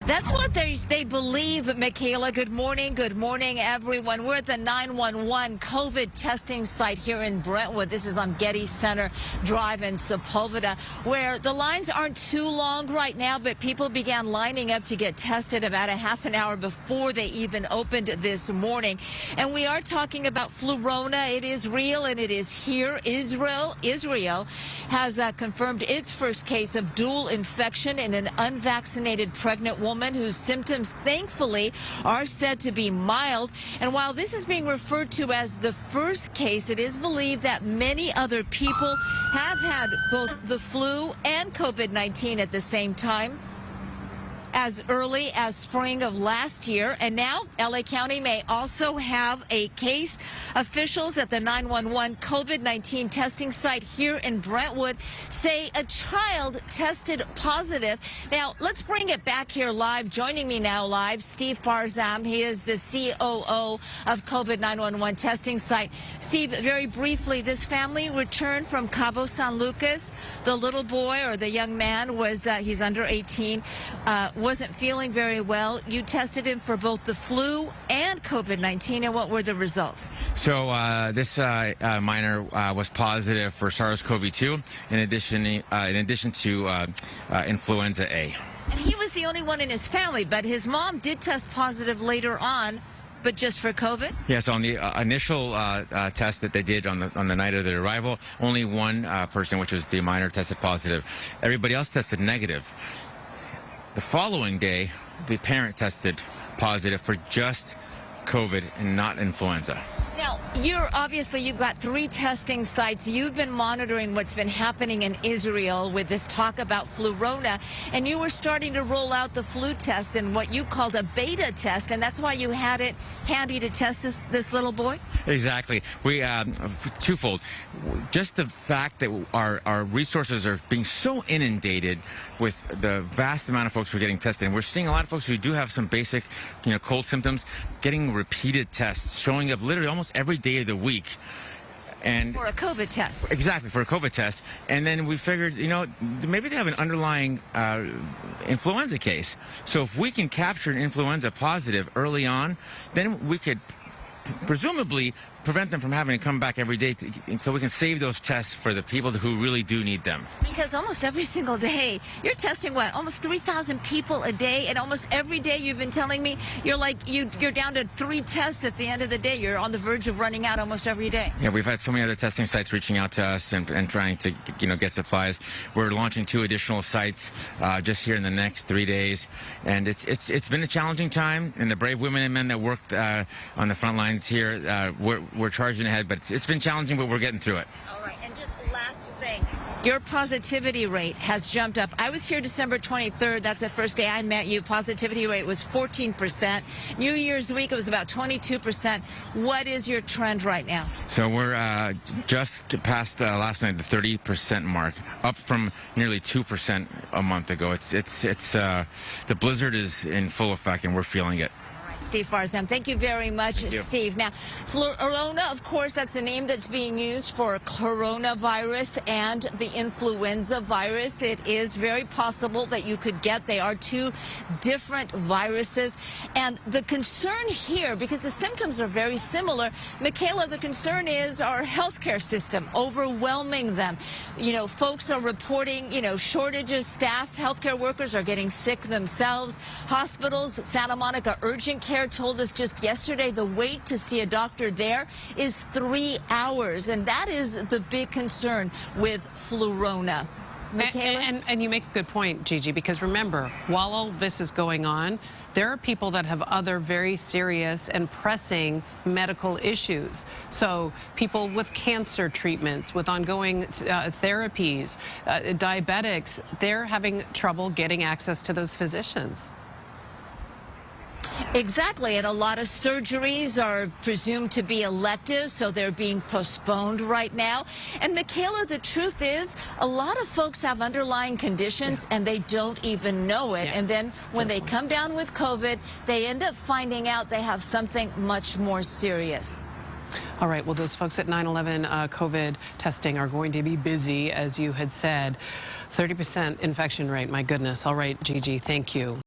That's what they believe, Michaela. Good morning, everyone. We're at the 911 COVID testing site here in Brentwood. This is on Getty Center Drive in Sepulveda, where the lines aren't too long right now, but people began lining up to get tested about a half an hour before they even opened this morning. And we are talking about flurona. It is real and it is here. Israel has confirmed its first case of dual infection in an unvaccinated pregnant woman whose symptoms, thankfully, are said to be mild. And while this is being referred to as the first case, it is believed that many other people have had both the flu and COVID-19 at the same time, as early as spring of last year. And now LA County may also have a case. Officials at the 911 COVID-19 testing site here in Brentwood say a child tested positive. Now, let's bring it back here live. Joining me now live, Steve Farzam. He is the COO of COVID 911 testing site. Steve, very briefly, this family returned from Cabo San Lucas. The little boy, or the young man, was he's under 18, wasn't feeling very well. You tested him for both the flu and COVID-19, and what were the results? So this minor was positive for SARS-CoV-2 in addition to influenza A. And he was the only one in his family, but his mom did test positive later on. But just for COVID? Yes, on the initial test that they did on the night of their arrival, only one person, which was the minor, tested positive. Everybody else tested negative. The following day, the parent tested positive for just COVID and not influenza. Now, you've got 3 testing sites. You've been monitoring what's been happening in Israel with this talk about flurona, and you were starting to roll out the flu test in what you called a beta test, and that's why you had it handy to test this little boy? Exactly. We twofold. Just the fact that our resources are being so inundated with the vast amount of folks who are getting tested. And we're seeing a lot of folks who do have some basic, cold symptoms, getting repeated tests, showing up literally almost every day of the week. And for a COVID test. Exactly, for a COVID test. And then we figured, maybe they have an underlying influenza case. So if we can capture an influenza positive early on, then we could presumably prevent them from having to come back every day, so we can save those tests for the people who really do need them. Because almost every single day, you're testing almost 3,000 people a day, and almost every day you've been telling me you're down to 3 tests at the end of the day. You're on the verge of running out almost every day. Yeah, we've had so many other testing sites reaching out to us and trying to get supplies. We're launching 2 additional sites just here in the next 3 days, and it's been a challenging time. And the brave women and men that worked on the front lines here, we're charging ahead, but it's been challenging, but we're getting through it. All right, and just last thing, your positivity rate has jumped up. I was here December 23rd. That's the first day I met you. Positivity rate was 14%. New Year's week, it was about 22%. What is your trend right now? So we're just past last night, the 30% mark, up from nearly 2% a month ago. It's the blizzard is in full effect, and we're feeling it. Steve Farzam, thank you very much, Steve. Now, flurona, of course, that's a name that's being used for coronavirus and the influenza virus. It is very possible that you could get, they are 2 different viruses. And the concern here, because the symptoms are very similar, Michaela, the concern is our healthcare system overwhelming them. Folks are reporting, shortages, staff, healthcare workers are getting sick themselves. Hospitals, Santa Monica Urgent Care told us just yesterday the wait to see a doctor there is 3 hours, and that is the big concern with flurona. Michaela? And you make a good point, Gigi, because remember, while all this is going on, there are people that have other very serious and pressing medical issues. So people with cancer treatments, with ongoing therapies, diabetics, they're having trouble getting access to those physicians. Exactly, and a lot of surgeries are presumed to be elective, so they're being postponed right now. And Michaela, the truth is, a lot of folks have underlying conditions and they don't even know it. And then when they come down with COVID, they end up finding out they have something much more serious. All right, well, those folks at 9/11 COVID testing are going to be busy, as you had said. 30% infection rate, my goodness. All right, Gigi, thank you.